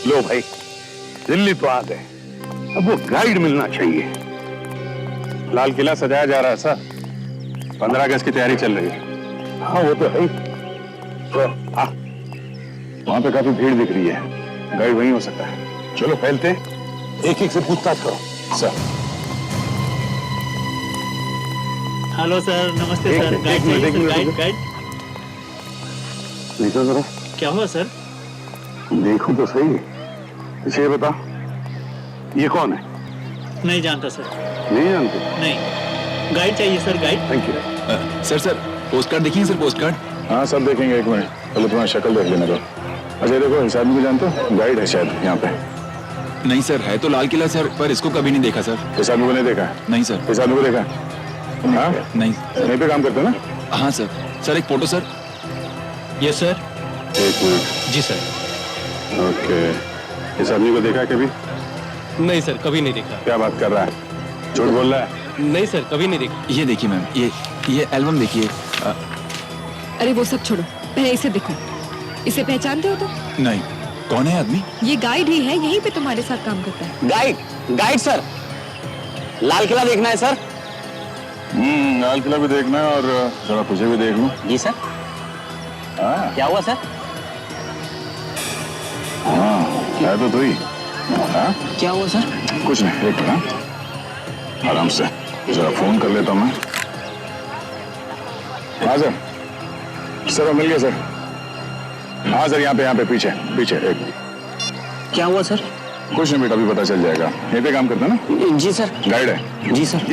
लो भाई, दिल्ली तो आ गए, अब वो गाइड मिलना चाहिए। लाल किला सजाया जा रहा है सर, 15 अगस्त की तैयारी चल रही है। हाँ वो तो है। तो वहां पे काफी भीड़ दिख रही है, गाइड वहीं हो सकता है। चलो फैलते हैं, एक एक से पूछताछ करो। सर हेलो सर, नमस्ते सर। गाइड चाहिए, गाइड गाइड। देखो जरा, क्या हुआ सर? देखो तो सही। इसे बता, ये कौन है? नहीं जानता सर। नहीं जानते? नहीं, गाइड चाहिए sir, guide. Thank you. Sir post card देखिए सर, पोस्ट कार्ड। हाँ सब देखेंगे, एक मिनट पहले तुम्हारी शक्ल देख लेने दो। अच्छा देखो, इस आदमी को जानते हो? गाइड है शायद यहाँ पे। नहीं सर, है तो लाल किला सर, पर इसको कभी नहीं देखा सर। इस आदमी को नहीं देखा? नहीं सर। इस आदमी को देखा? हाँ नहीं। यहीं पे काम करते हो ना? हाँ सर। सर एक फोटो सर। Yes sir. एक मिनट। जी सर। ओके, इस आदमी को देखा कभी? नहीं सर, कभी नहीं देखा। क्या बात कर रहा है, झूठ बोल रहा है? नहीं सर, कभी नहीं देखा। ये देखिए मैम, ये एल्बम देखिए। अरे वो सब छोड़ो, पहले इसे देखो। इसे पहचानते हो तुम? नहीं, कौन है आदमी? ये गाइड ही है, यहीं पे तुम्हारे साथ काम करता है। गाइड सर, लाल किला देखना है सर। लाल किला भी देखना है और जरा तुझे भी देख लूं। जी सर। क्या हुआ सर? है तो तू ही। हाँ? क्या हुआ सर? कुछ नहीं, एक मिनट, आराम से जरा फोन कर लेता हूँ मैं। हाँ सर मिल गया सर। हाँ सर, यहाँ पे पीछे पीछे एक। क्या हुआ सर? कुछ नहीं बेटा, अभी पता चल जाएगा। यहीं पे काम करता है ना? जी सर। गाइड है? जी सर।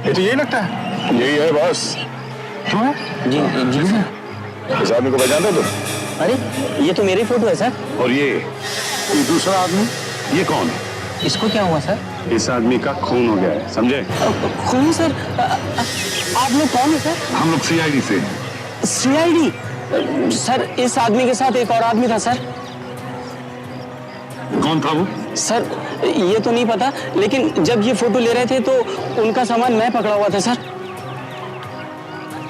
ये तो यही लगता है। यही है बॉस। क्यों है? जी सर। इस आदमी को पहचानते हो तुम? अरे ये तो मेरी फोटो है सर। और ये दूसरा आदमी, ये कौन है? इसको क्या हुआ सर? इस आदमी का खून हो गया है, समझे? खून सर? आप लोग कौन है सर? हम लोग CID से। CID? सर इस आदमी के साथ एक और आदमी था सर। कौन था वो? सर ये तो नहीं पता, लेकिन जब ये फोटो ले रहे थे तो उनका सामान मैं पकड़ा हुआ था सर।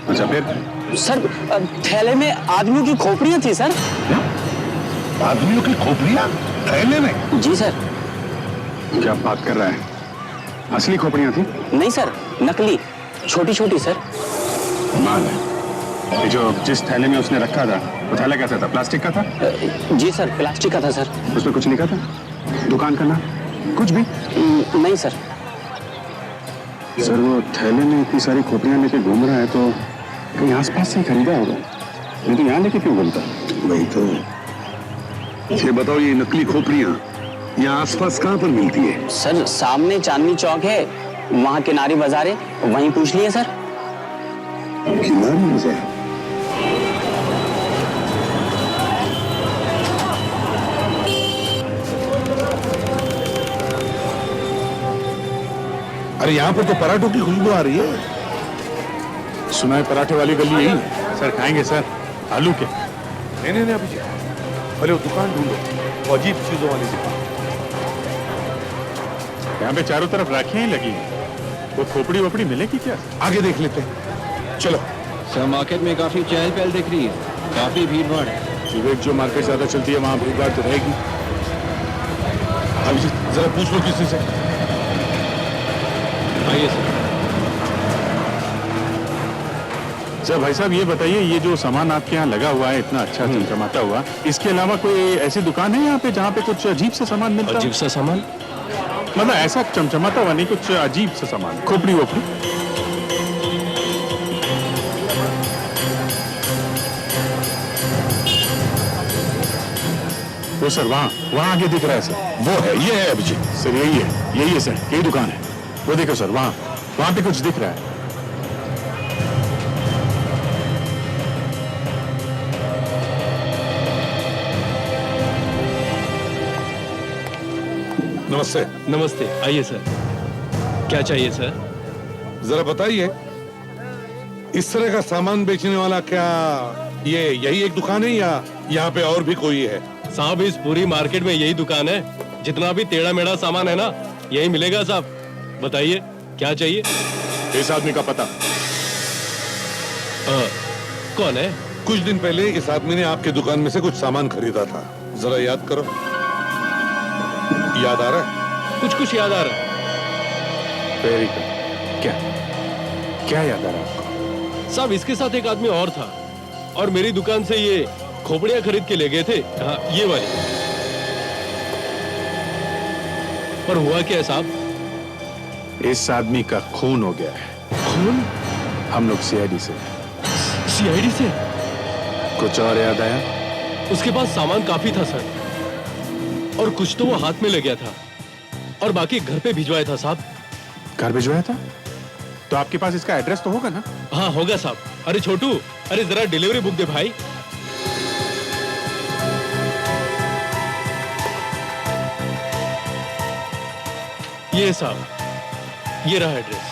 अच्छा फिर? सर थैले में आदमियों की खोपड़ियां थी सर। आदमियों की खोपड़ियां थैले में? जी सर। क्या बात कर रहा है? असली खोपड़ियां थी? नहीं सर, नकली, छोटी छोटी सर। माल है। ये जो जिस थैले में उसने रखा था, वो थैला कैसा था? प्लास्टिक का था? जी सर, प्लास्टिक का था सर। उसमें कुछ लिखा था? दुकान का नाम? कुछ भी? नहीं सर। सर वो थैले में इतनी सारी खोपड़ियां लेके घूम रहा है तो कहीं आसपास से खरीदा होगा, नहीं तो यहाँ लेके क्यों घूमता? वही तो। ये बताओ, ये नकली खोपड़ियां यहाँ आसपास कहाँ पर मिलती है? सर सामने चांदनी चौक है, वहाँ किनारी बाजार है, वहीं पूछ लिए सर। किनारी बाजार? अरे यहाँ पर तो पराठों की खुशबू आ रही है। सुना है पराठे वाली गली यही? सर खाएंगे सर, आलू के? नहीं अभी पहले वो दुकान ढूंढो, वो अजीब चीजों वाली दुकान। यहाँ पे चारों तरफ राखियां ही लगी हैं, वो खोपड़ी वोपड़ी मिलेगी क्या? आगे देख लेते हैं, चलो। सर मार्केट में काफी चहल पहल दिख रही है, काफी भीड़ भाड़ है। सुबह जो मार्केट ज्यादा चलती है वहां भीड़ भाड़ तो रहेगी। अभी जरा पूछ लो किसी से। आइए सर। सर भाई साहब ये बताइए, ये जो सामान आपके यहाँ लगा हुआ है इतना अच्छा चमचमाता हुआ, इसके अलावा कोई ऐसी दुकान है यहाँ पे जहाँ पे कुछ अजीब सा सामान मिलता है? अजीब सा सामान? मतलब ऐसा चमचमाता हुआ नहीं, कुछ अजीब सा सामान, खोपड़ी वोपड़ी? वो सर वहाँ आगे दिख रहा है सर, वो है, ये है अभिजीत। सर यही है सर, यही दुकान है। वो देखो सर, वहाँ पे कुछ दिख रहा है। नमस्ते। नमस्ते, आइए सर। क्या चाहिए सर? जरा बताइए, इस तरह का सामान बेचने वाला क्या ये यही एक दुकान है या यहाँ पे और भी कोई है? साहब इस पूरी मार्केट में यही दुकान है, जितना भी टेढ़ा मेढ़ा सामान है ना यही मिलेगा साहब। बताइए क्या चाहिए? इस आदमी का पता? कौन है? कुछ दिन पहले इस आदमी ने आपके दुकान में से कुछ सामान खरीदा था, जरा याद करो। याद आ रहा है? कुछ कुछ याद आ रहा है। Very good. क्या क्या याद आ रहा है आपको? साहब इसके साथ एक आदमी और था और मेरी दुकान से ये खोपड़ियां खरीद के ले गए थे। हाँ, ये वाली। पर हुआ क्या है साहब? इस आदमी का खून हो गया है। खून? हम लोग सीआईडी से। सीआईडी से? कुछ और याद आया? उसके पास सामान काफी था सर, और कुछ तो वो हाथ में ले गया था और बाकी घर पे भिजवाया था साहब। घर भिजवाया था? तो आपके पास इसका एड्रेस तो होगा ना? हाँ होगा साहब। अरे छोटू, अरे जरा डिलीवरी बुक दे भाई। ये साहब, ये रहा एड्रेस।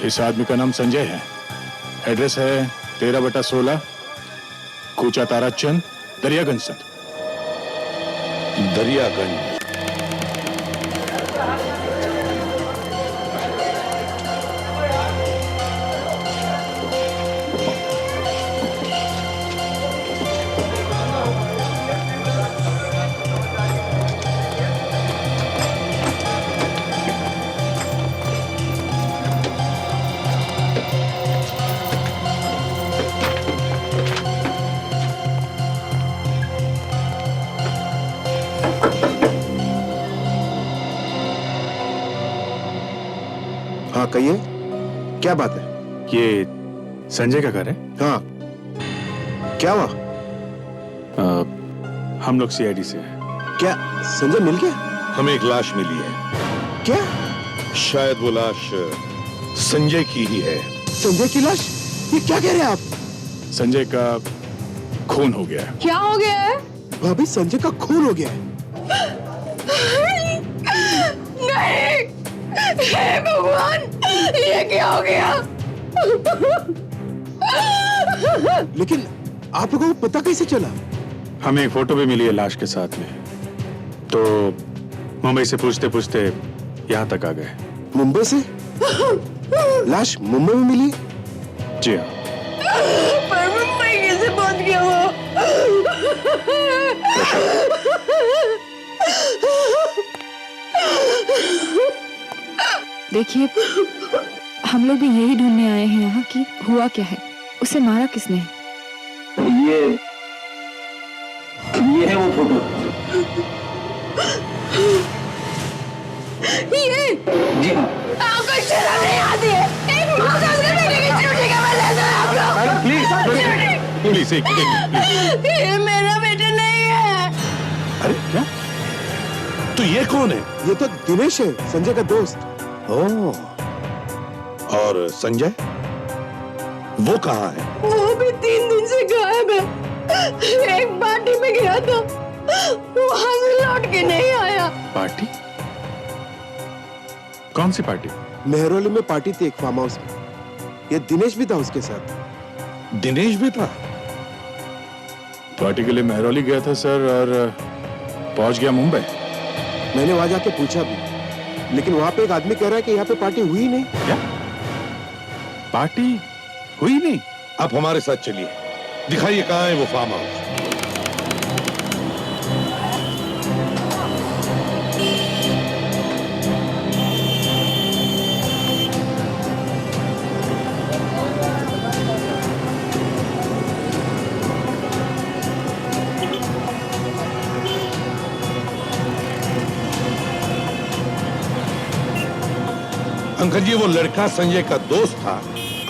इस आदमी का नाम संजय है। एड्रेस है 13/16 कूचा तारा चंद, दरियागंज सर। दरियागंज। हाँ कहिए, क्या बात है? ये संजय का घर है? हाँ, क्या हुआ? हम लोग सीआईडी से हैं। क्या संजय मिल गया? हमें एक लाश मिली है। क्या? शायद वो लाश संजय की ही है। संजय की लाश? ये क्या कह रहे हैं आप? संजय का खून हो गया है। क्या हो गया है? भाभी, संजय का खून हो गया है। नहीं, हे भगवान, ये क्या हो गया? लेकिन आप लोगों को पता कैसे चला? हमें एक फोटो भी मिली है लाश के साथ में, तो मुंबई से पूछते पूछते यहाँ तक आ गए। मुंबई से? लाश मुंबई में मिली? जी हाँ। पर मुंबई कैसे पहुंच गया वो? देखिए, हम लोग भी यही ढूंढने आए हैं यहाँ कि हुआ क्या है, उसे मारा किसने? ये है वो फोटो। ये? जी हाँ। आपको शर्म नहीं आती है? एक माँ का अपने बेटे की चोटी का बदला दो आप लोग। प्लीज एक प्लीज। ये मेरा बेटा नहीं है। अरे क्या? तो ये कौन है? ये तो दिनेश है, संजय का दोस्त। ओह, और संजय वो कहाँ है? वो भी 3 दिन से गायब है। एक पार्टी में गया था, वहां से लौट के नहीं आया। पार्टी? कौन सी पार्टी? मेहरौली में पार्टी थी एक फार्म हाउस में। ये दिनेश भी था उसके साथ। दिनेश भी था? पार्टी के लिए मेहरौली गया था सर, और पहुंच गया मुंबई। मैंने वहां जाके पूछा भी, लेकिन वहां पे एक आदमी कह रहा है कि यहाँ पे पार्टी हुई नहीं। क्या? पार्टी हुई नहीं? आप हमारे साथ चलिए, दिखाइए कहाँ है वो फार्म हाउस। अंकल जी, वो लड़का संजय का दोस्त था।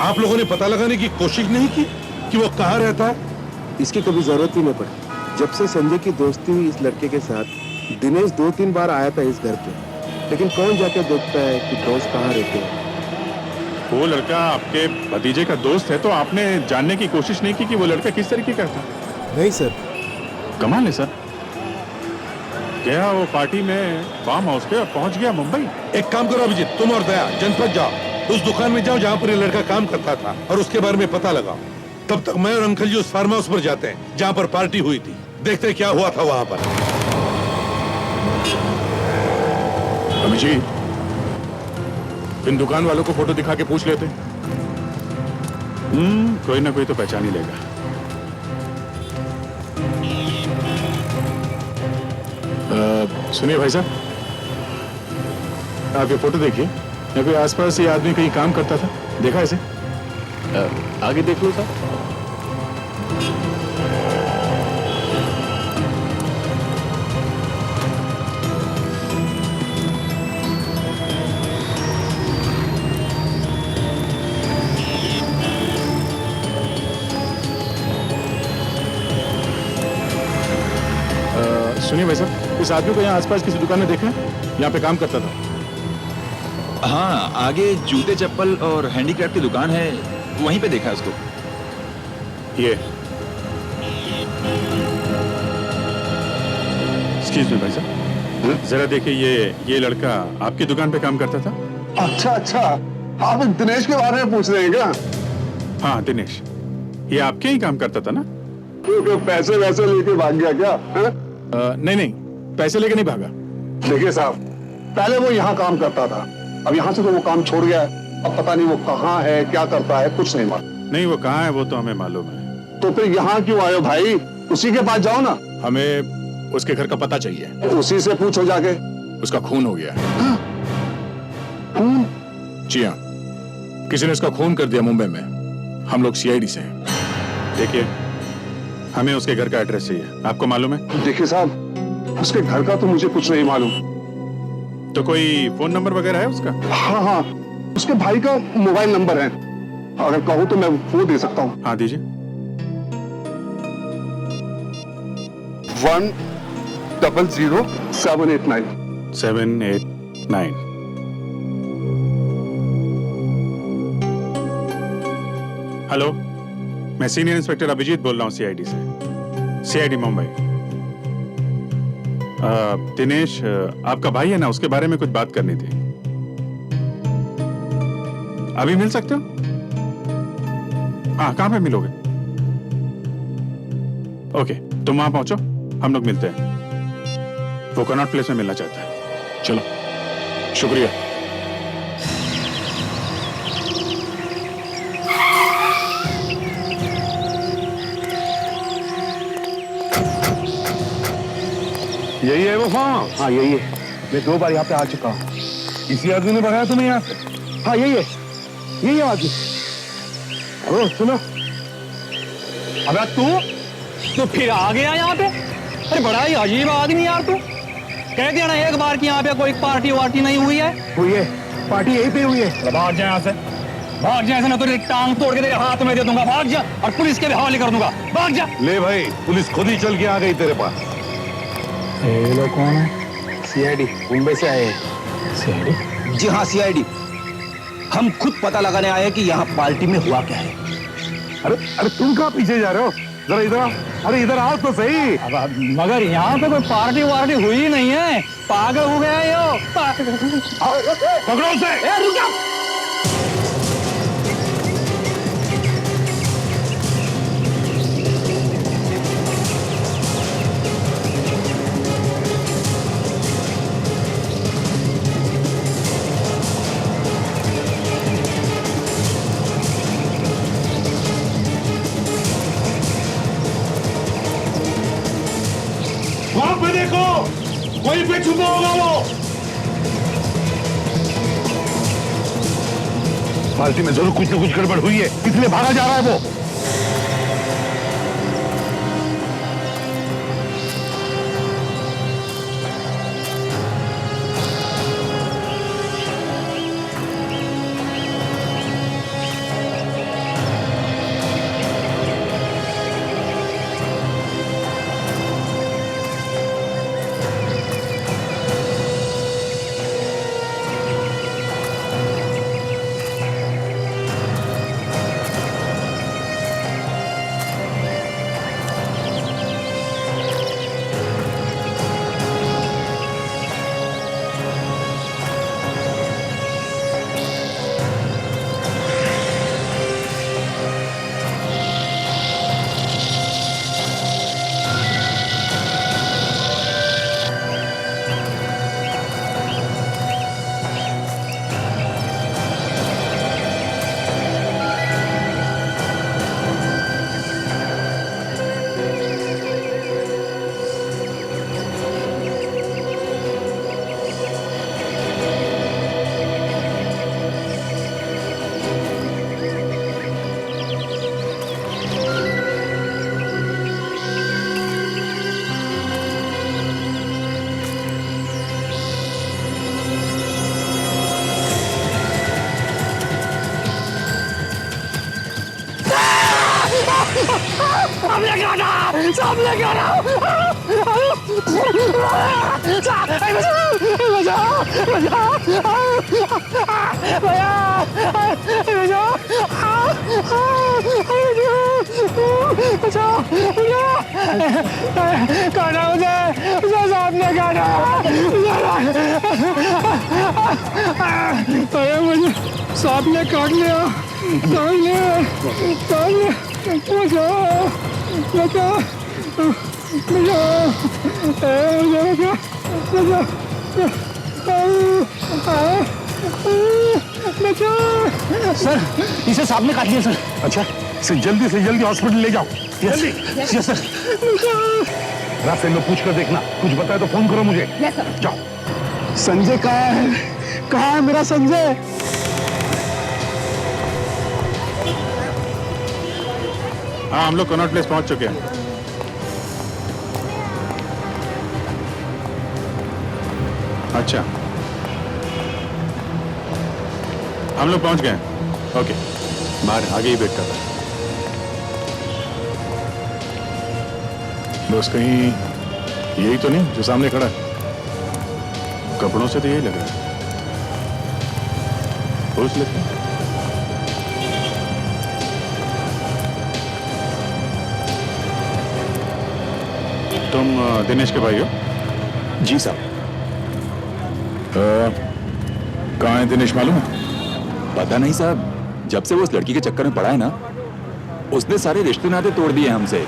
आप लोगों ने पता लगाने की कोशिश नहीं की कि वो कहाँ रहता है? इसकी कभी जरूरत ही नहीं पड़ी। जब से संजय की दोस्ती हुई इस लड़के के साथ, दिनेश 2-3 बार आया था इस घर पे, लेकिन कौन जाके देखता है कि दोस्त कहाँ रहते हैं। वो लड़का आपके भतीजे का दोस्त है, तो आपने जानने की कोशिश नहीं की कि वो लड़का किस तरीके का था? नहीं सर। कमाल है सर। गया वो पार्टी में फार्म हाउस पे और पहुंच गया मुंबई। एक काम करो अभिजीत, तुम और दया जनपद जाओ, उस दुकान में जाओ जहाँ पर ये लड़का काम करता था, और उसके बारे में पता लगाओ। तब तक मैं और अंकल जी उस फार्म हाउस पर जाते हैं जहाँ पर पार्टी हुई थी, देखते हैं क्या हुआ था वहां पर। अभिजीत, इन दुकान वालों को फोटो दिखा के पूछ लेते। कोई ना कोई तो पहचान ही लेगा। सुनिए भाई साहब, आप ये फोटो देखिए। या कोई आसपास ये आदमी कहीं काम करता था, देखा इसे? आगे देख लो साहब। सुनिए भाई साहब, इस आदमी को यहाँ आसपास किसी दुकान में देखा है? यहाँ पे काम करता था। हाँ, आगे जूते चप्पल और हैंडीक्राफ्ट की दुकान है, वहीं पे देखा है उसको। ये एक्सक्यूज मी भाई साहब, जरा देखिए, ये लड़का आपकी दुकान पे काम करता था? अच्छा अच्छा, आप दिनेश के बारे में पूछ रहे हैं क्या? हाँ दिनेश, ये आपके ही काम करता था ना? क्योंकि पैसे वैसे लेके भाग गया क्या? नहीं नहीं, पैसे लेके नहीं भागा। देखिए साहब, पहले वो यहाँ काम करता था, अब यहाँ से तो वो काम छोड़ गया है। अब पता नहीं वो कहाँ है, क्या करता है, कुछ नहीं मालूम। नहीं, वो कहाँ है वो तो हमें मालूम है। तो फिर यहाँ क्यों आए हो भाई? उसी के पास जाओ ना। हमें उसके घर का पता चाहिए। उसी से पूछो जाके। उसका खून हो गया है। खून? जी हाँ, किसी ने उसका खून कर दिया मुंबई में। हम लोग सीआईडी से हैं। देखिए, हमें उसके घर का एड्रेस चाहिए, आपको मालूम है? देखिए साहब, उसके घर का तो मुझे कुछ नहीं मालूम। तो कोई फोन नंबर वगैरह है उसका? हाँ हाँ, उसके भाई का मोबाइल नंबर है, अगर कहूँ तो मैं वो दे सकता हूँ। हाँ दीजिए। 100789। 789। हेलो, मैं सीनियर इंस्पेक्टर अभिजीत बोल रहा हूँ सीआईडी से, सीआईडी मुंबई। दिनेश आपका भाई है ना, उसके बारे में कुछ बात करनी थी। अभी मिल सकते हो? हाँ, कहाँ पे मिलोगे? ओके, तुम वहां पहुंचो, हम लोग मिलते हैं। वो कनॉट प्लेस में मिलना चाहता है। चलो, शुक्रिया। यही है वो फार्म? हाँ यही है, मैं 2 बार यहाँ पे आ चुका हूँ। इसी आदमी ने भगाया तुम्हें यहाँ से? हाँ यही है, यही आदमी। ओ सुनो, अबे तू फिर आ गया यहाँ पे? अरे बड़ा ही अजीब आदमी यार तू। कह दिया ना एक बार कि यहाँ पे कोई पार्टी वार्टी नहीं हुई है। हुई है, पार्टी यहीं पे हुई है। भाग जा यहाँ से, भाग जा, ऐसे ना तो तेरी टांग तोड़ के तेरे हाथ में दे दूंगा। भाग जा और पुलिस के भी हवाले कर दूंगा। भाग जा। ले भाई, पुलिस खुद ही चल के आ गई तेरे पास। ये लोग कौन है? सीआईडी मुंबई से आए हैं। सीआईडी? जी हाँ सीआईडी, हम खुद पता लगाने आए हैं कि यहाँ पार्टी में हुआ क्या है। अरे अरे तुम कहाँ पीछे जा रहे हो? जरा इधर आओ। अरे इधर आओ तो सही। अब मगर यहाँ पे कोई पार्टी वार्टी हुई नहीं है। पागल हो गया ये। पकड़ो उसे। रुक जा। वहां पे देखो, वहीं पे छुपा होगा वो। पार्टी में जरूर कुछ न कुछ गड़बड़ हुई है, इसलिए भागा जा रहा है वो। सामने क्या रहा काटा मुझे सामने काटा मुझे सांप ने काट लिया बचाओ बचाओ सर इसे सांप ने काट लिया सर। अच्छा, इसे जल्दी से जल्दी हॉस्पिटल ले जाओ। जल्दी। Yes sir. रास्ते में पूछ कर देखना, कुछ बताए तो फोन करो मुझे। Yes sir. जाओ। संजय कहाँ है? कहाँ है मेरा संजय? हाँ, हम लोग कनॉट प्लेस पहुंच चुके हैं। अच्छा, हम लोग पहुंच गए हैं। ओके, बाहर आगे ही वेट कर रहा है। दोस्त कहीं यही तो नहीं जो सामने खड़ा है? कपड़ों से तो यही लग रहा है। पूछ लेते हैं। तुम दिनेश के भाई हो? जी साहब। कहाँ है दिनेश मालूम है? पता नहीं साहब, जब से वो उस लड़की के चक्कर में पड़ा है ना, उसने सारे रिश्ते नाते तोड़ दिए हमसे।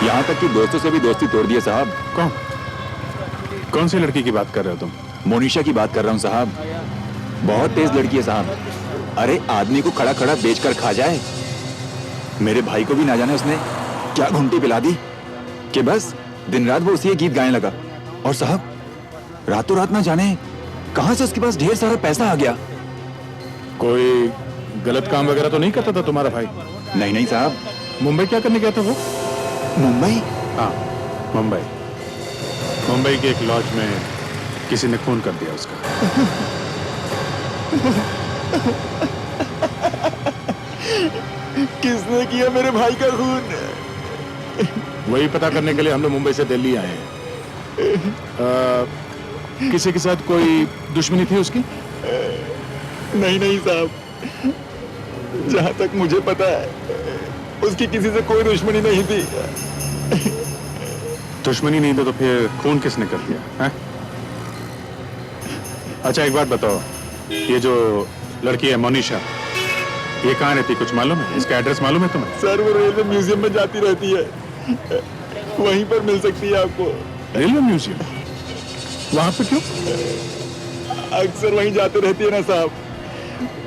यहाँ तक कि दोस्तों से भी दोस्ती तोड़ दी है साहब। कौन कौन सी लड़की की बात कर रहे हो तुम? मोनिशा की बात कर रहा हूँ साहब। बहुत तेज लड़की है साहब। अरे आदमी को खड़ा खड़ा बेच कर खा जाए। मेरे भाई को भी ना जाने उसने क्या घुंटी पिला दी कि बस दिन रात वो उसी गीत गाने लगा। और साहब रातों रात ना जाने कहां से उसके पास ढेर सारा पैसा आ गया। कोई गलत काम वगैरह तो नहीं करता था तुम्हारा भाई? नहीं नहीं साहब। मुंबई क्या करने गया था वो? मुंबई? हाँ, मुंबई। मुंबई के एक लॉज में किसी ने खून कर दिया उसका। किसने किया मेरे भाई का खून? वही पता करने के लिए हम लोग मुंबई से दिल्ली आए हैं। किसी के साथ कोई दुश्मनी थी उसकी? नहीं नहीं साहब, जहां तक मुझे पता है उसकी किसी से कोई दुश्मनी नहीं थी। दुश्मनी नहीं तो फिर खून किसने कर दिया है? अच्छा एक बात बताओ, ये जो लड़की है मोनिशा, ये कहाँ रहती, कुछ मालूम है? इसका एड्रेस मालूम है तुम्हें? सर वो रेलवे म्यूजियम में जाती रहती है, वहीं पर मिल सकती है आपको। Railway museum? वहां पे क्यों? अक्सर वहीं जाते रहती है ना साहब।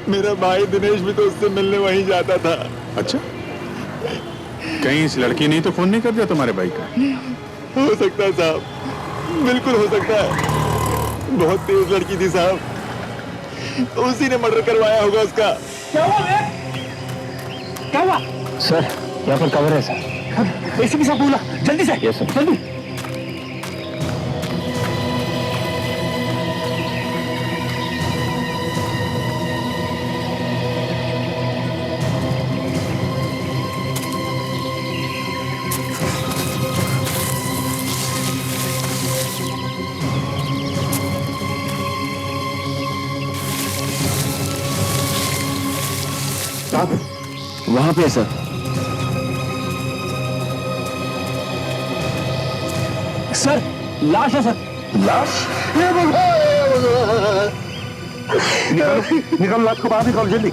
मेरा भाई दिनेश भी तो उससे मिलने वहीं जाता था। अच्छा, कहीं इस लड़की ने तो फोन नहीं कर दिया तुम्हारे भाई का? हो सकता है साहब, बिल्कुल हो सकता है। बहुत तेज लड़की थी साहब, उसी ने मर्डर करवाया होगा उसका। क्या हुआ? क्या हुआ? सर यहाँ पर कवर है सर। एसीपी साहब बोला, जल्दी से। यस सर, जल्दी। वहां पे है सर। सर लाश है सर। लाश? निकल लाश को बाहर निकाल जल्दी।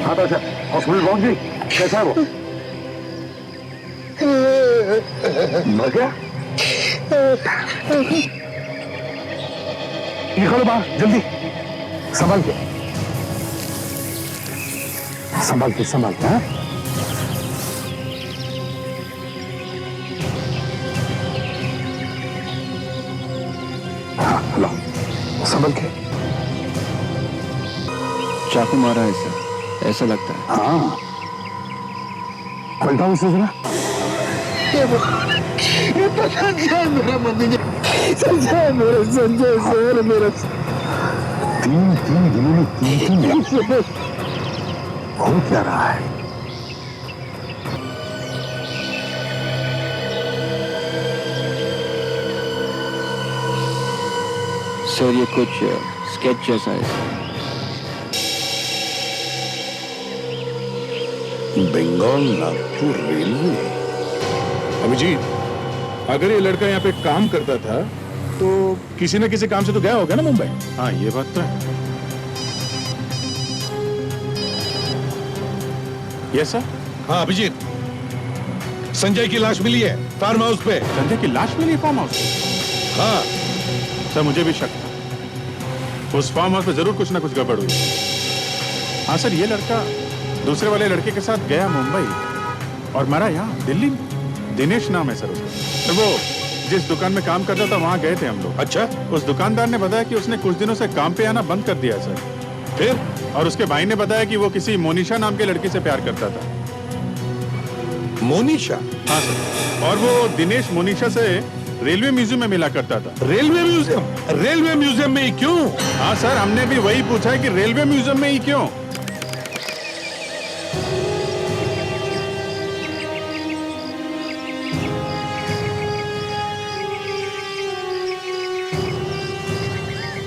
हाँ तो अच्छा, हॉस्पिटल पहुंच गई? कैसा है वो? मर गया? निकलो बाहर जल्दी, संभाल के संभाल के संभाल के। हाँ हाँ, लो संभाल के। चाकू मारा है सर, ऐसा लगता है। हाँ, पलटा उसे जरा। ये तो संजय मेरा मम्मी ने, संजय मेरा, संजय सर मेरा। तीन दिनों में तीन हो क्या रहा है? सर ये कुछ स्केच जैसा है। बंगाल नागपुर रेलवे। अभिजीत, अगर ये लड़का यहाँ पे काम करता था तो किसी न किसी काम से तो गया होगा ना मुंबई। हाँ, ये बात तो है। Yes sir. हाँ अभिजीत, संजय की लाश मिली है फार्म हाउस पे। संजय की लाश मिली फार्म हाउस? हाँ सर, मुझे भी शक था उस फार्म हाउस में जरूर कुछ ना कुछ गड़बड़ हुई। हाँ सर, ये लड़का दूसरे वाले लड़के के साथ गया मुंबई और मरा यहाँ दिल्ली में। दिनेश नाम है सर उसका। सर वो जिस दुकान में काम करता था वहाँ गए थे हम लोग। अच्छा, उस दुकानदार ने बताया कि उसने कुछ दिनों से काम पे आना बंद कर दिया सर। फिर? और उसके भाई ने बताया कि वो किसी मोनिशा नाम के लड़की से प्यार करता था। मोनिशा? हाँ सर, और वो दिनेश मोनिशा से रेलवे म्यूजियम में मिला करता था। Railway museum? रेलवे म्यूजियम में ही क्यों? हाँ सर, हमने भी वही पूछा है कि रेलवे म्यूजियम में ही क्यों।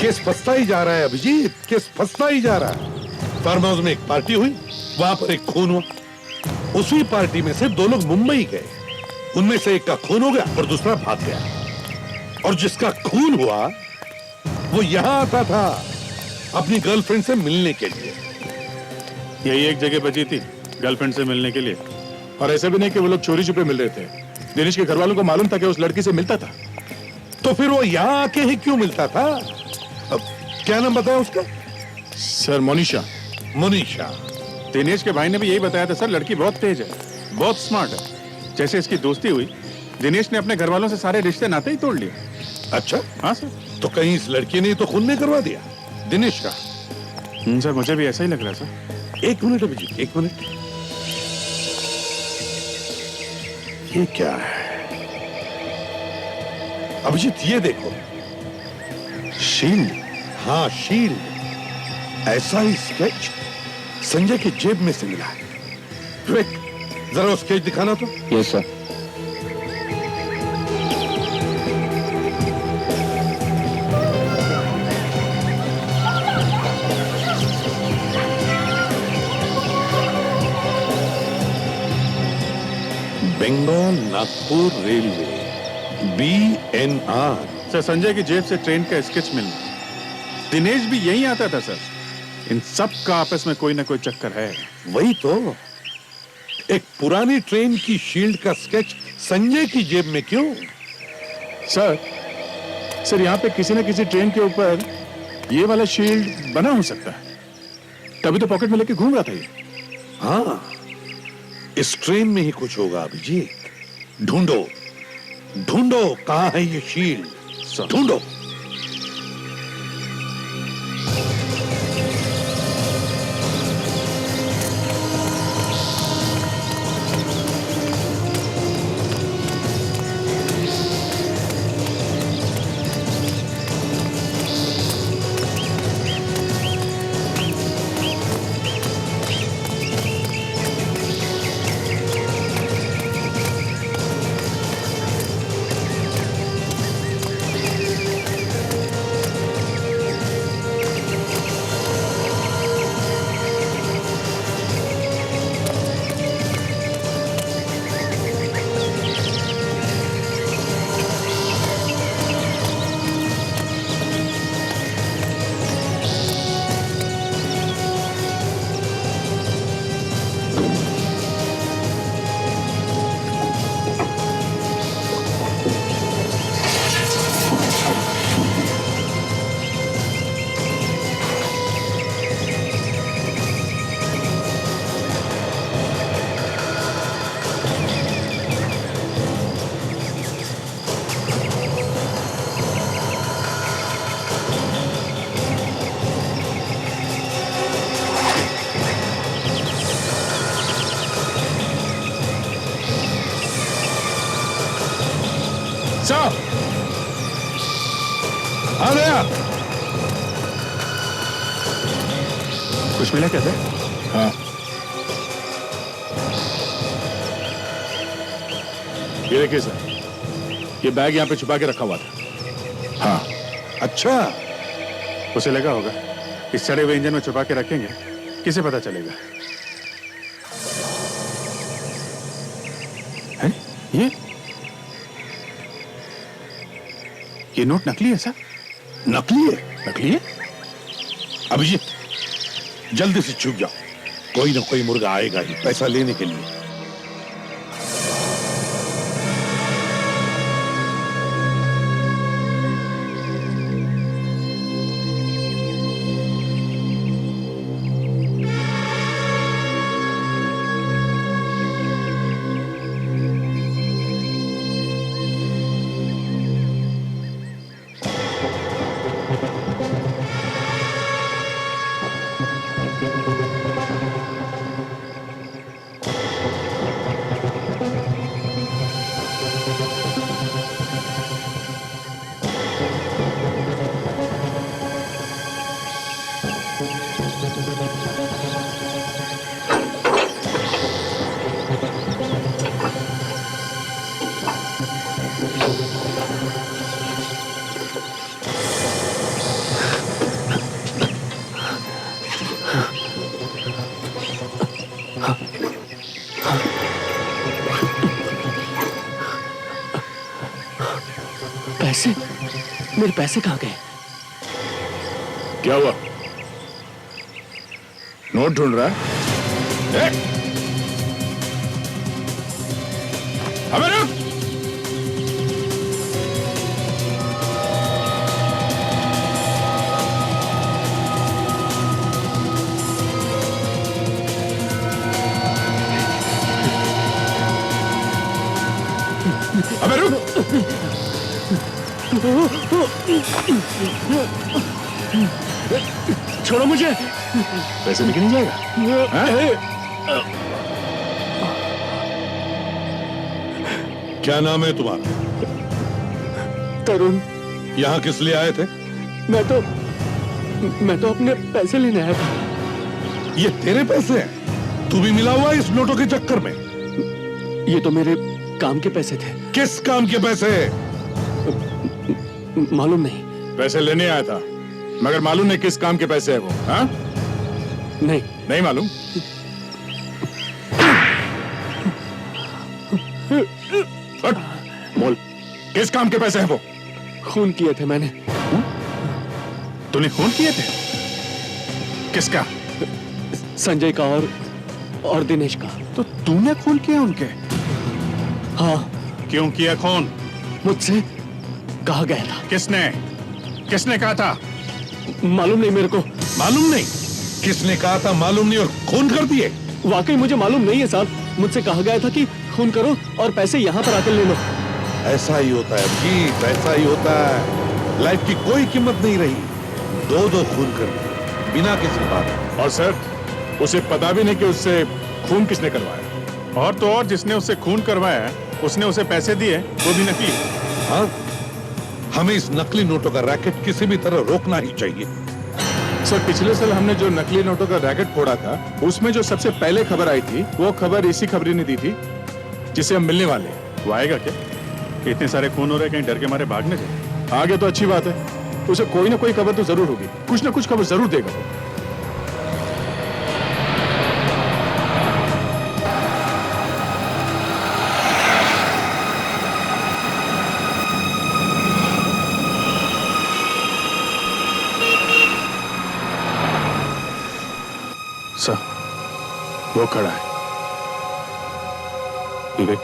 केस फंसता ही जा रहा है अभिजीत, केस फंसता ही जा रहा है। फार्म हाउस में एक पार्टी हुई, वहां पर एक खून हुआ। उसी पार्टी में से दो लोग मुंबई गए, उनमें से एक का खून हो गया और दूसरा भाग गया। और जिसका खून हुआ वो यहां आता था अपनी गर्लफ्रेंड से मिलने के लिए। यही एक जगह बची थी गर्लफ्रेंड से मिलने के लिए। और ऐसा भी नहीं कि वो लोग चोरी छुपे मिल रहे थे। दिनेश के घर वालों को मालूम था कि उस लड़की से मिलता था। तो फिर वो यहां आके ही क्यों मिलता था? अब क्या नाम बताया उसका? सर मोनिशा। मोनिशा। दिनेश के भाई ने भी यही बताया था सर, लड़की बहुत तेज है, बहुत स्मार्ट है। जैसे इसकी दोस्ती हुई, दिनेश ने अपने घर वालों से सारे रिश्ते नाते ही तोड़ लिए। अच्छा? हाँ सर। तो कहीं इस लड़की ने तो खून नहीं करवा दिया दिनेश का? सर मुझे भी ऐसा ही लग रहा है सर। एक मिनट अभिजीत, एक मिनट। ये क्या है अभिजीत? ये देखो, शील्ड। हाँ शील्ड। ऐसा ही स्केच संजय की जेब में से मिला है। विवेक, जरा वो स्केच दिखाना तो। Yes sir. Bengal Nagpur railway, BNR। Sir Sanjay की जेब से ट्रेन का स्केच मिलना, दिनेश भी यहीं आता था सर। इन सब का आपस में कोई ना कोई चक्कर है। वही तो, एक पुरानी ट्रेन की शील्ड का स्केच संजय की जेब में क्यों? सर यहाँ पे किसी न किसी ट्रेन के ऊपर ये वाला शील्ड बना हो सकता है, तभी तो पॉकेट में लेके घूम रहा था ये। हाँ, इस ट्रेन में ही कुछ होगा अभिजीत। ढूंढो ढूंढो, कहां है ये शील्ड, ढूंढो। साहब आ गया। कुछ मिला क्या? हाँ, ये देखिए सर, ये बैग यहाँ पे छुपा के रखा हुआ था। हाँ। अच्छा, उसे लगा होगा इस सड़े हुए इंजन में छुपा के रखेंगे, किसे पता चलेगा। है? ये नोट नकली है सर? नकली है? नकली है? अभिजीत जल्दी से छुप जाओ, कोई ना कोई मुर्गा आएगा ही पैसा लेने के लिए। पैसे? मेरे पैसे कहाँ गए? क्या हुआ? नोट ढूंढ रहा है? अबे रुक! अबे रुक! छोड़ो मुझे। पैसे लेके नहीं जाएगा? क्या नाम है तुम्हारा? तरुण। यहाँ किस लिए आए थे? मैं तो अपने पैसे लेने आया था। ये तेरे पैसे हैं? तू भी मिला हुआ इस नोटों के चक्कर में? ये तो मेरे काम के पैसे थे। किस काम के पैसे? मालूम नहीं। पैसे लेने आया था, मगर मालूम नहीं किस काम के पैसे है वो। हाँ? नहीं मालूम। बोल, किस काम के पैसे हैं वो? खून किए थे मैंने। तूने खून किए थे? किसका? संजय का और दिनेश का। तो तूने खून किया उनके? हाँ। क्यों किया खून? मुझसे कहा गया था। किसने कहा था? मालूम नहीं मेरे को। मालूम नहीं? किसने कहा था मालूम नहीं और खून कर दिए? वाकई मुझे मालूम नहीं है साहब। मुझसे कहा गया था कि खून करो और पैसे यहाँ पर आकर ले लो। ऐसा ही होता है अभिजीत, ऐसा ही होता है। लाइफ की कोई कीमत नहीं रही, दो खून कर दिए बिना किसी बात। और सर, उसे पता भी नहीं कि उससे खून किसने करवाया। और तो और जिसने उससे खून करवाया उसने उसे पैसे दिए, वो भी नकली। हाँ, हमें इस नकली नोटों का रैकेट किसी भी तरह रोकना ही चाहिए। सर, पिछले साल हमने जो नकली नोटों का रैकेट फोड़ा था, उसमें जो सबसे पहले खबर आई थी, वो खबर इसी खबरी ने दी थी जिसे हम मिलने वाले हैं। वो आएगा क्या? इतने सारे खून हो रहे, कहीं डर के मारे भागने जाए। आगे तो अच्छी बात है, उसे कोई ना कोई खबर तो जरूर होगी, कुछ ना कुछ खबर जरूर देगा वो। सर, वो खड़ा है। विवेक,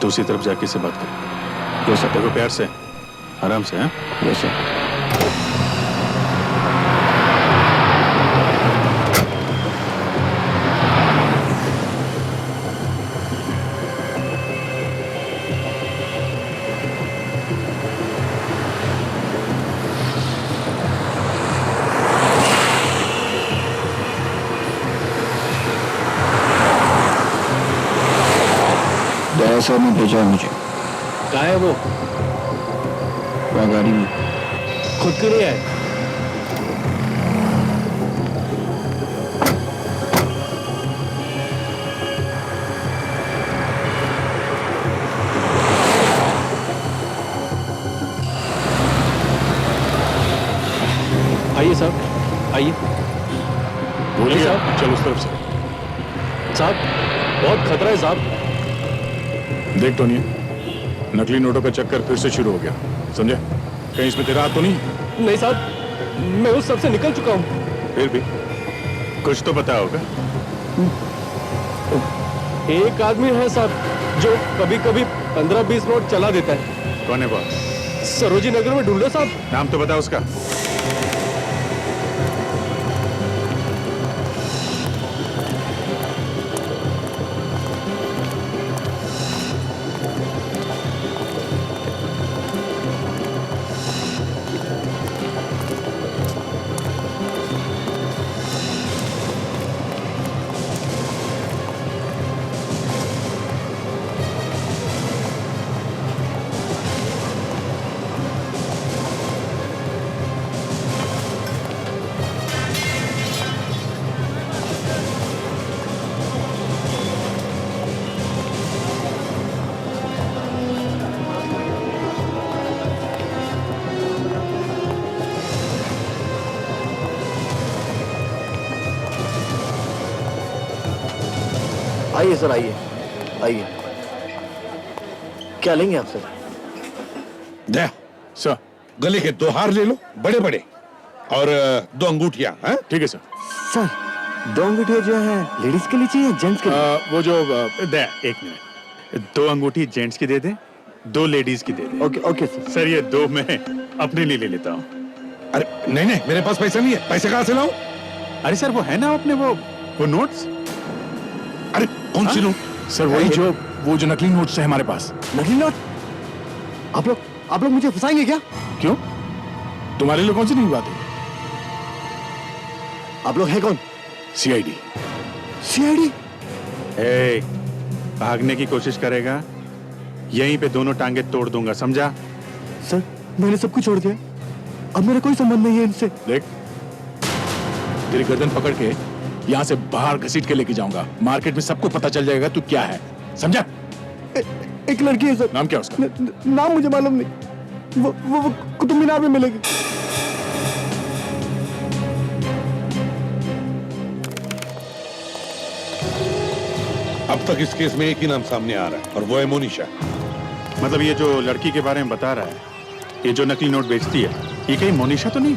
दूसरी तरफ जाके से बात कर। वो सर, देखो प्यार से, आराम से। हैं? Yes sir. सर ने भेजा है मुझे। कहाँ है वो? गाड़ी में। खुद के लिए है? आइए। आइए साहब, आइए बोलिए साहब। चल उस तरफ से। साहब बहुत खतरा है साहब। देख टोनी, नकली नोटों का चक्कर फिर से शुरू हो गया, समझे? कहीं इसमें तेरा हाथ तो नहीं? नहीं साहब, मैं उस सब से निकल चुका हूँ। फिर भी कुछ तो पता होगा। एक आदमी है साहब जो कभी कभी 15-20 नोट चला देता है। कौन है बॉस? सरोजी नगर में ढूंढो साहब। नाम तो बता उसका। आइए सर, आइए आइए। क्या लेंगे आप सर? दे सर गले के 2 हार ले लो, बड़े बड़े, और 2 अंगूठियां। हैं? ठीक है सर। सर 2 अंगूठियां जो है लेडीज के लिए चाहिए जेंट्स के लिए? वो जो दे, एक मिनट, 2 अंगूठी जेंट्स की दे दे, 2 लेडीज की दे दे। Okay okay sir. सर ये 2 मैं अपने लिए ले लेता हूँ। अरे नहीं नहीं, मेरे पास पैसा नहीं है, पैसे कहाँ से लाऊं? अरे सर वो है ना अपने वो नोट्स। अरे कौन सी नोट? सर वही जो नकली नोट्स है हमारे पास। नकली नोट? आप लोग मुझे फंसाएंगे क्या? क्यों? तुम्हारे लिए कौन सी नई बात है? आप लोग हैं कौन? सीआईडी। सीआईडी? ए, भागने की कोशिश करेगा, यहीं पे दोनों टांगे तोड़ दूंगा, समझा? सर मैंने सब कुछ छोड़ दिया, अब मेरा कोई संबंध नहीं है इनसे। देख, तेरी गर्दन पकड़ के यहाँ से बाहर घसीट के लेके जाऊंगा। मार्केट में सबको पता चल जाएगा तू क्या है, समझा? एक लड़की है सर। नाम क्या उसका? नाम मुझे मालूम नहीं, वो कुतुब मीनार में मिलेगी। अब तक इस केस में एक ही नाम सामने आ रहा है, और वो है मोनिशा। मतलब ये जो लड़की के बारे में बता रहा है, ये जो नकली नोट बेचती है, ये कहीं मोनिशा तो नहीं?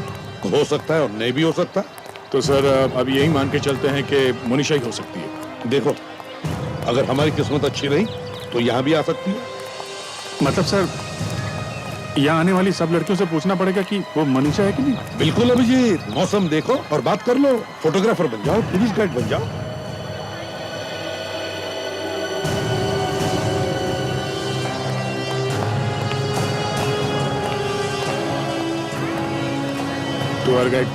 हो सकता है और नहीं भी हो सकता। तो सर अब यही मान के चलते हैं कि मोनिशा ही हो सकती है। देखो, अगर हमारी किस्मत अच्छी रही तो यहाँ भी आ सकती है। मतलब सर यहाँ आने वाली सब लड़कियों से पूछना पड़ेगा कि वो मोनिशा है कि नहीं? बिल्कुल अभिजीत, मौसम देखो और बात कर लो। फोटोग्राफर बन जाओ, टूरिस्ट गाइड बन जाओ। Tour guide.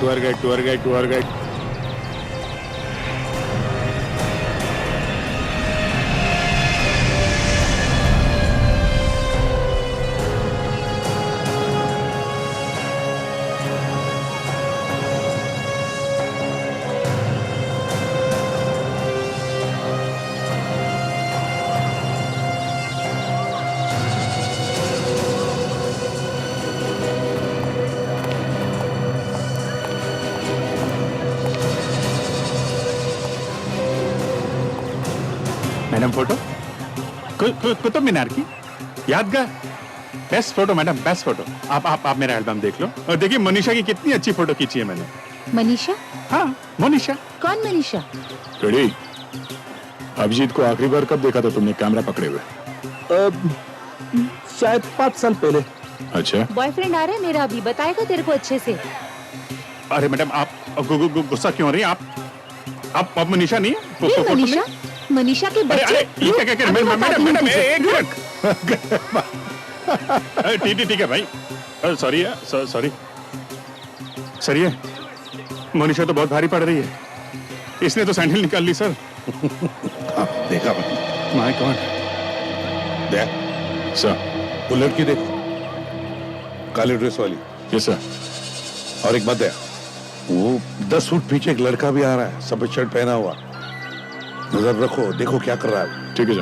Madam photo Qutub Minar की यादगार। Best photo madam, best photo. आप मेरा एल्बम देख लो और देखिए मनीषा की कितनी अच्छी फोटो खींची है मैंने। मनीषा? हाँ मनीषा। कौन मनीषा? रेडी? अभिजीत को आखिरी बार कब देखा था तुमने कैमरा पकड़े हुए? शायद 5 साल पहले। अच्छा। बॉयफ्रेंड आ रहा है मेरा अभी, बताएगा तेरे को अच्छे से। अरे मैडम आप गुस्सा क्यों हो रही हैं? आप मनीषा नहीं है? ये मनीषा? मनीषा के बच्चे? मैडम एक मिनट। ठीक है भाई, सॉरी सर, ये मनीषा तो बहुत भारी पड़ रही है, इसने तो सैंडल निकाल ली सर। देखा माय गॉड। देख सर, वो लड़की देखो, काले ड्रेस वाली। Yes sir. और एक बात है, वो 10 फुट पीछे एक लड़का भी आ रहा है, सफेद शर्ट पहना हुआ। नजर रखो, देखो क्या कर रहा है। ठीक है सर।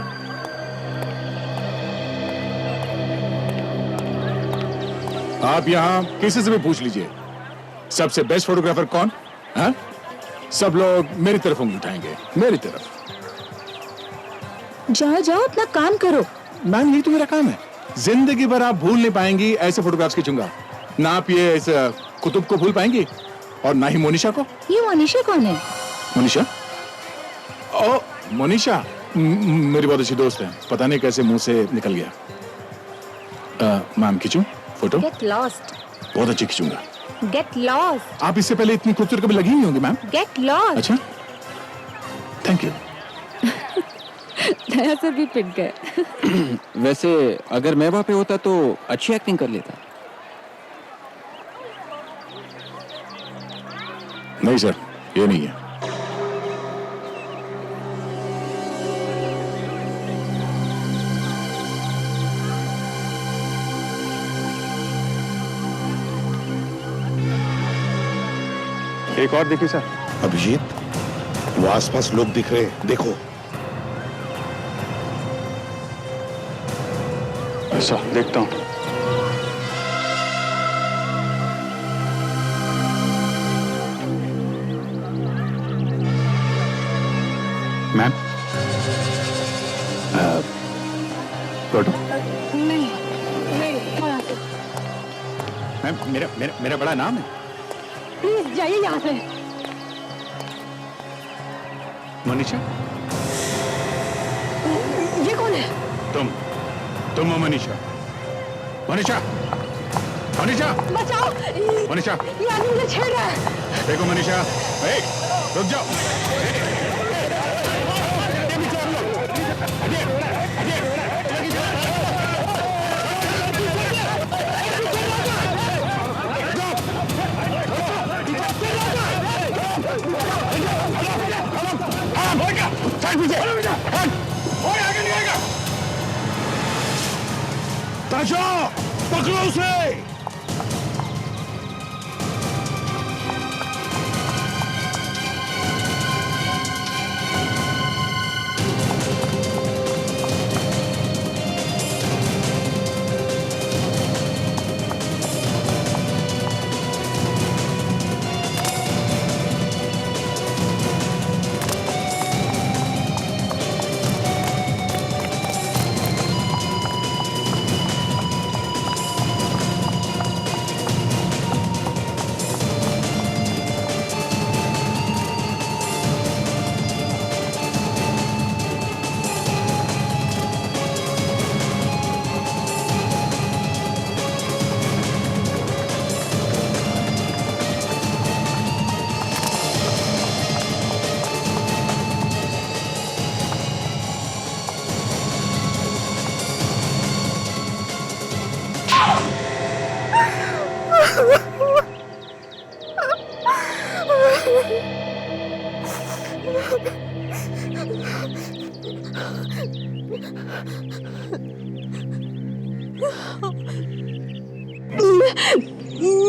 आप यहाँ किसी से भी पूछ लीजिए, सबसे बेस्ट फोटोग्राफर कौन? हाँ? सब लोग मेरी तरफ उंगली उठाएंगे, मेरी तरफ। जाओ जाओ अपना काम करो। मैम यही तो मेरा काम है। जिंदगी भर आप भूल नहीं पाएंगी ऐसे फोटोग्राफ्स खींचूंगा ना। आप ये इस कुतुब को भूल पाएंगी और ना ही मोनिशा को। ये मोनिशा कौन है? मोनिशा? ओ मोनिशा मेरी बहुत अच्छी दोस्त है, पता नहीं कैसे मुंह से निकल गया। मैम खींचूं फोटो? Get lost. बहुत अच्छी खींचूंगा। Get lost. आप इससे पहले इतनी खूबसूरत कभी लगी नहीं होंगी मैम। Get lost. अच्छा थैंक यू। दया से भी पिट गए। वैसे अगर मैं वहां पे होता तो अच्छी एक्टिंग कर लेता। नहीं सर, ये नहीं है। एक और देखिए सर। अभिजीत, वो आसपास लोग दिख रहे हैं, देखो। अच्छा देखता हूँ। Ma'am photo? नहीं नहीं मैम मेरा मेरा मेरा बड़ा नाम है। प्लीज जाइए यहाँ से। मोनिशा? ये कौन है? तुम हो मनीषा? मनीषा? मनीषा? बचाओ। मनीषा? ये आदमी मुझे छेड़ रहा है। देखो मनीषा, रुक जाओ। ताशा, पकड़ो उसे।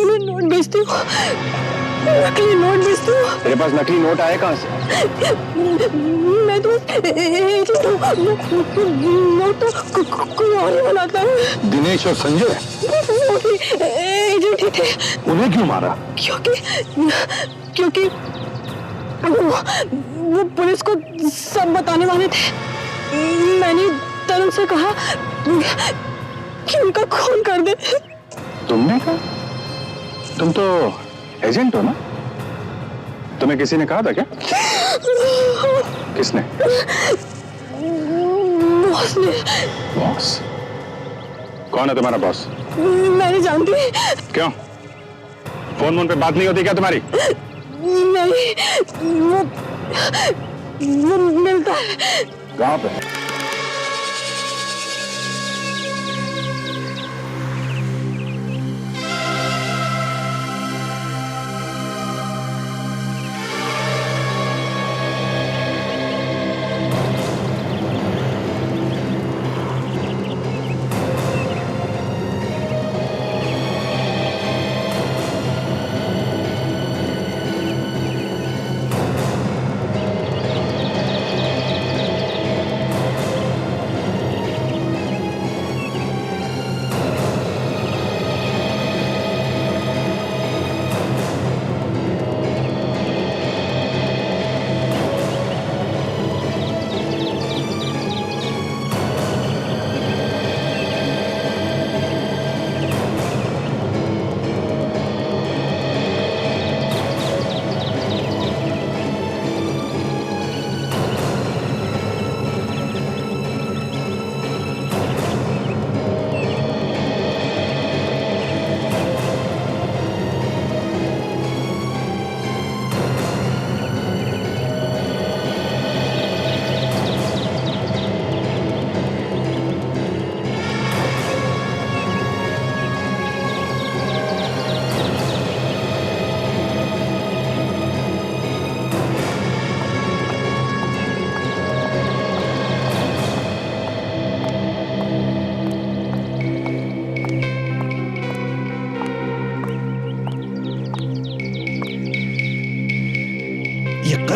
मैं नोट बेचती हूँ, नकली नोट बेचती हूँ। तेरे पास नकली नोट आए कहाँ से? मैं तो एजेंट हूँ, नोट तो कोई और ही बनाता है। दिनेश और संजय एजेंट ही थे। उन्हें क्यों मारा? क्योंकि वो पुलिस को सब बताने वाले थे। मैंने तरुण से कहा कि उनका खून कर दे। तुमने कहा? तुम तो एजेंट हो ना? तुम्हें किसी ने कहा था क्या? किसने? बॉस ने। बॉस? कौन है तुम्हारा बॉस? मैं नहीं जानती। क्यों? फोन पे बात नहीं होती क्या तुम्हारी? नहीं, वो मिलता है। कहाँ पे?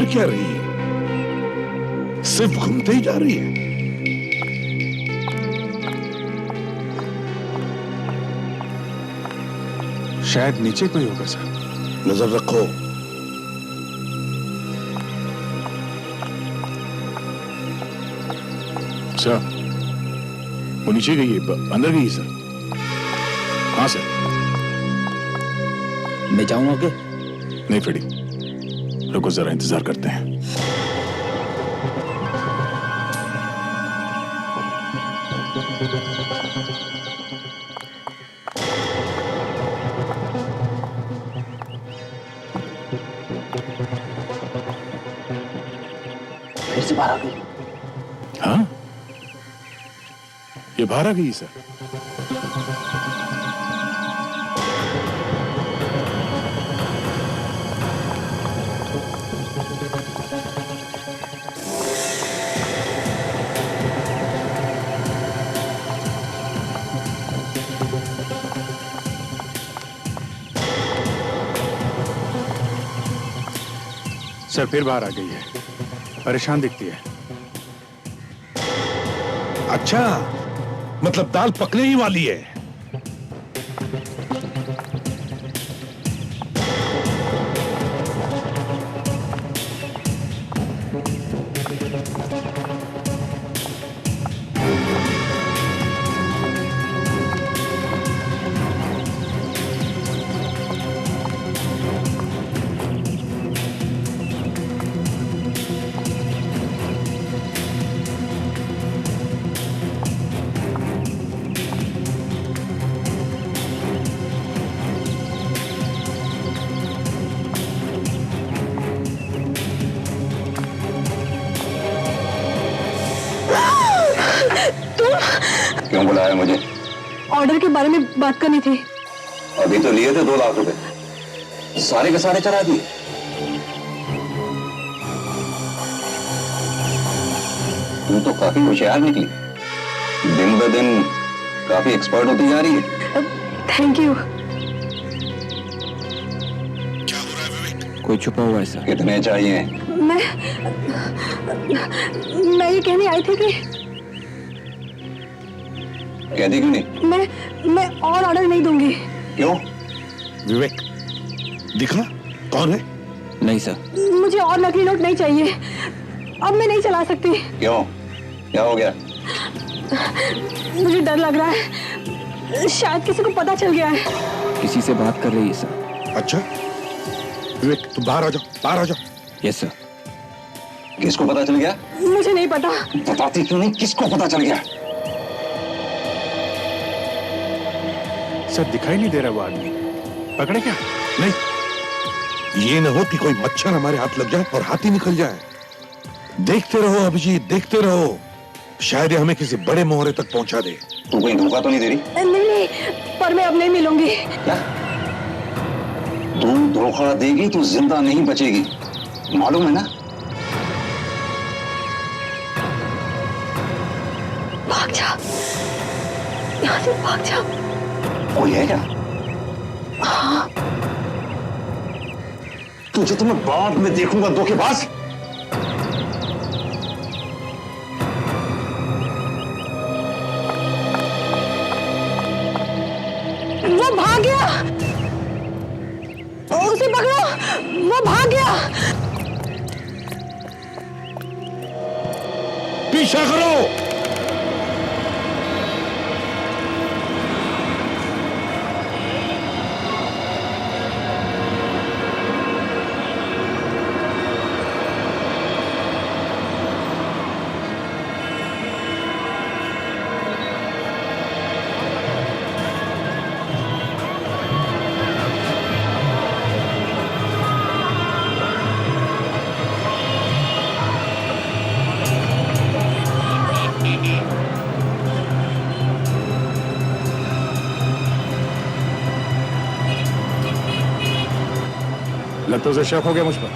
क्या रही है? सिर्फ घूमते ही जा रही है। शायद नीचे कोई होगा सर। नजर रखो। सर वो नीचे गई है, अंदर गई है सर। हाँ सर। मैं जाऊं आगे? नहीं फ्रेडी, रुको जरा, इंतजार करते हैं। फिर से बाहर आ गई। हाँ, ये बाहर आ गई सर। सर फिर बाहर आ गई है, परेशान दिखती है। अच्छा, मतलब दाल पकने ही वाली है। क्यों बुलाया मुझे? ऑर्डर के बारे में बात करनी थी। अभी तो लिए थे 2 लाख रुपए, सारे के सारे चढ़ा दिए। तू तो काफी होशियार निकली, दिन ब दिन काफी एक्सपर्ट होती जा रही है। Thank you. कोई छुपा हुआ है सर। कितने चाहिए? मैं ये कहने आई थी कि कहती क्यों नहीं? मैं और ऑर्डर नहीं दूंगी। क्यों? विवेक, दिखा कौन है? नहीं सर। मुझे और नकली नोट नहीं चाहिए, अब मैं नहीं चला सकती। क्यों? क्या हो गया? मुझे डर लग रहा है, शायद किसी को पता चल गया है। किसी से बात कर रही है सर। अच्छा विवेक, तुम बाहर आ जाओ, बाहर आ जाओ। Yes sir. किसको पता चल गया? मुझे नहीं पता। बताती क्यों नहीं, किसको पता चल गया? सर दिखाई नहीं दे रहा वो आदमी, पकड़े क्या? नहीं, ये न हो कि कोई मच्छर हमारे हाथ लग जाए और हाथ ही निकल जाए। देखते रहो अभिजीत, देखते रहो, शायद ये हमें किसी बड़े मोहरे तक पहुंचा दे। तू कोई धोखा तो नहीं दे रही? नहीं, पर मैं अब नहीं मिलूंगी। क्या? तू धोखा देगी तो जिंदा नहीं बचेगी, मालूम है ना? भाग जा, यहाँ से भाग जा। कोई है क्या? हाँ। तुझे तो मैं बाद में देखूंगा, धोखेबाज। वो भाग गया, उसे पकड़ो, वो भाग गया। पीछा करो। लगता उसे शक हो गया मुझ पर।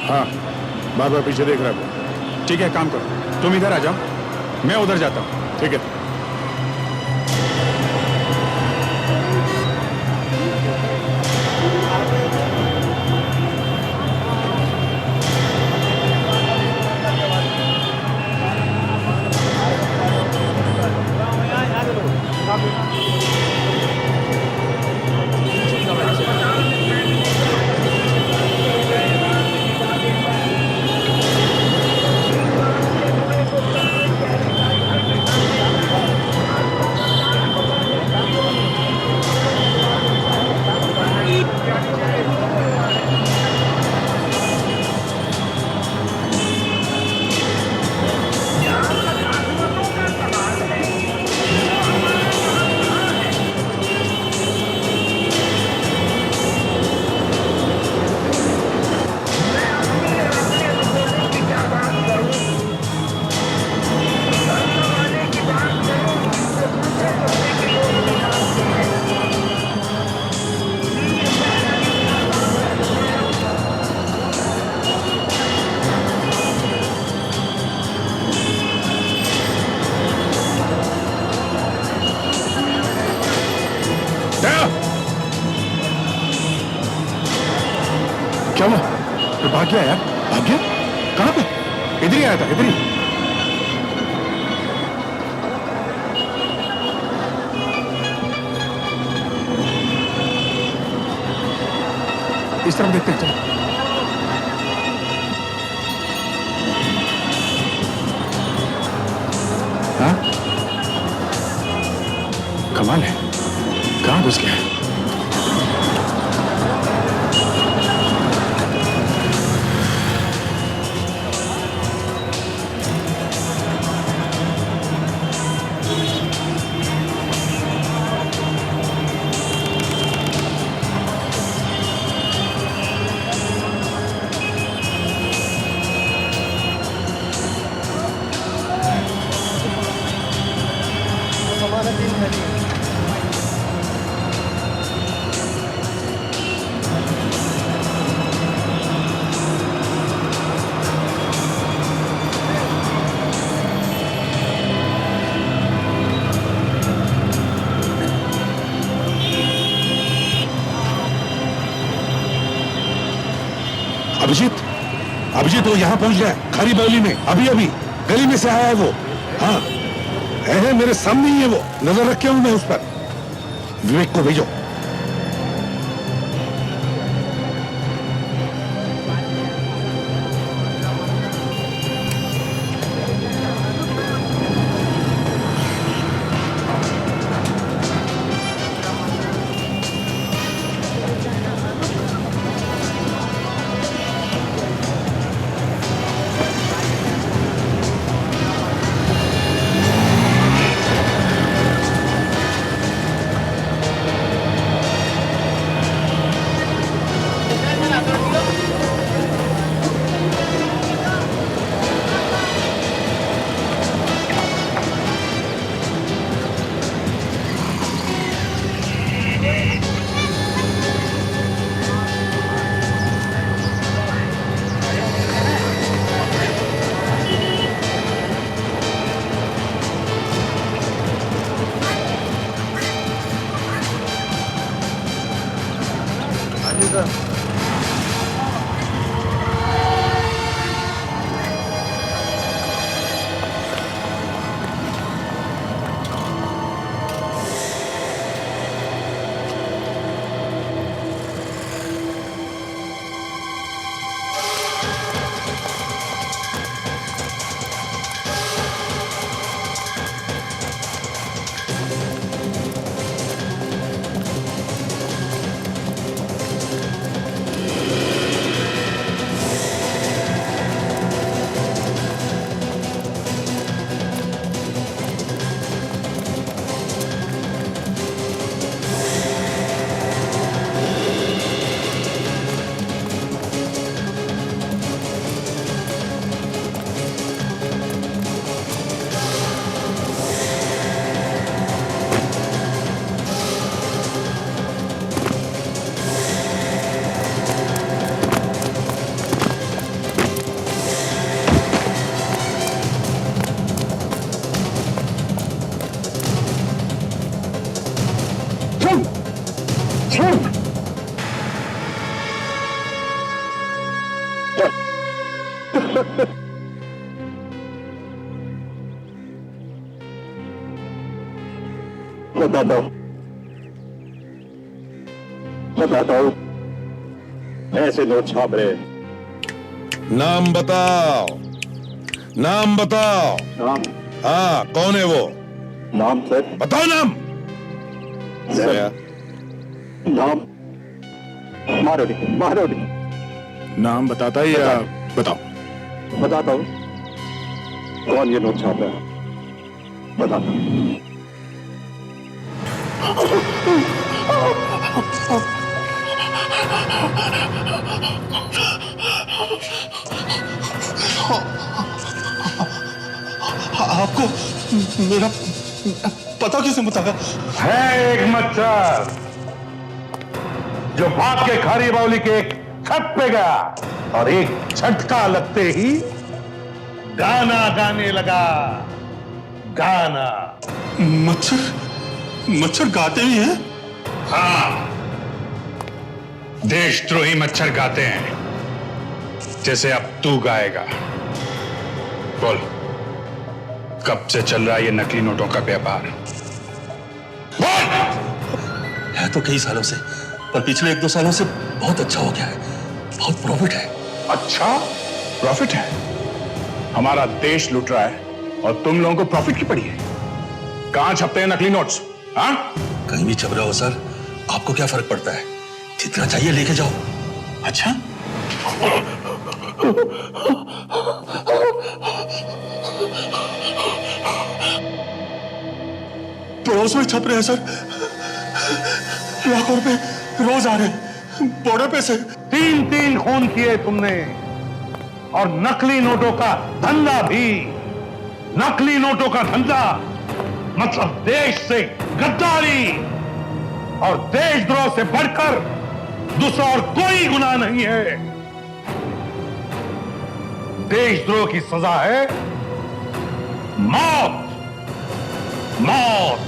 हाँ, बार बार पीछे देख रहा है। ठीक है, काम करो, तुम इधर आ जाओ, मैं उधर जाता हूँ। ठीक है? क्या हुआ? ये भाग गया यार, भाग गया? कहाँ पे? इधर ही आया था, इधर ही। इस तरफ देखते हैं, चलो। हाँ? कमाल है, कहाँ घुस गया? अभिजीत, अभिजीत वो यहाँ पहुंच गया है, खरी बौली में, अभी अभी गली में से आया है वो। हाँ है मेरे सामने ही है वो, नजर रखे हूं मैं उस पर। विवेक को भेजो। बताता हूँ। बताता हूँ, ऐसे नोट छाप रहे। नाम बताओ, नाम बताओ। नाम? हाँ, कौन है वो? नाम सर? बताओ नाम। नाम मारोडी, मारोडी। नाम बताता है या बताओ? बताता हूँ। कौन ये नोट छाप रहा है? बताता हूँ। आपको मेरा पता किसने बताया? है एक मच्छर जो भाग के खारी बावली के एक छत पे गया और एक झटका लगते ही गाना गाने लगा। गाना। मच्छर गाते ही हैं? हाँ, देशद्रोही मच्छर गाते हैं, जैसे अब तू गाएगा। बोल, कब से चल रहा है ये नकली नोटों का व्यापार? है तो कई सालों से, पर पिछले 1-2 सालों से बहुत अच्छा हो गया है। बहुत प्रॉफिट है। अच्छा, प्रॉफिट है? हमारा देश लूट रहा है और तुम लोगों को प्रॉफिट की पड़ी है? कहां छपते हैं नकली नोट्स? हाँ, कहीं भी छप रहा हो सर, आपको क्या फर्क पड़ता है? जितना चाहिए लेके जाओ। अच्छा, पड़ोस में छप रहे हैं सर, लाखों रुपए रोज आ रहे हैं बॉर्डर पे से। 3 खून किए तुमने और नकली नोटों का धंधा भी। नकली नोटों का धंधा मतलब देश से गद्दारी, और देशद्रोह से बढ़कर दूसरा और कोई गुनाह नहीं है। देशद्रोह की सजा है मौत। मौत।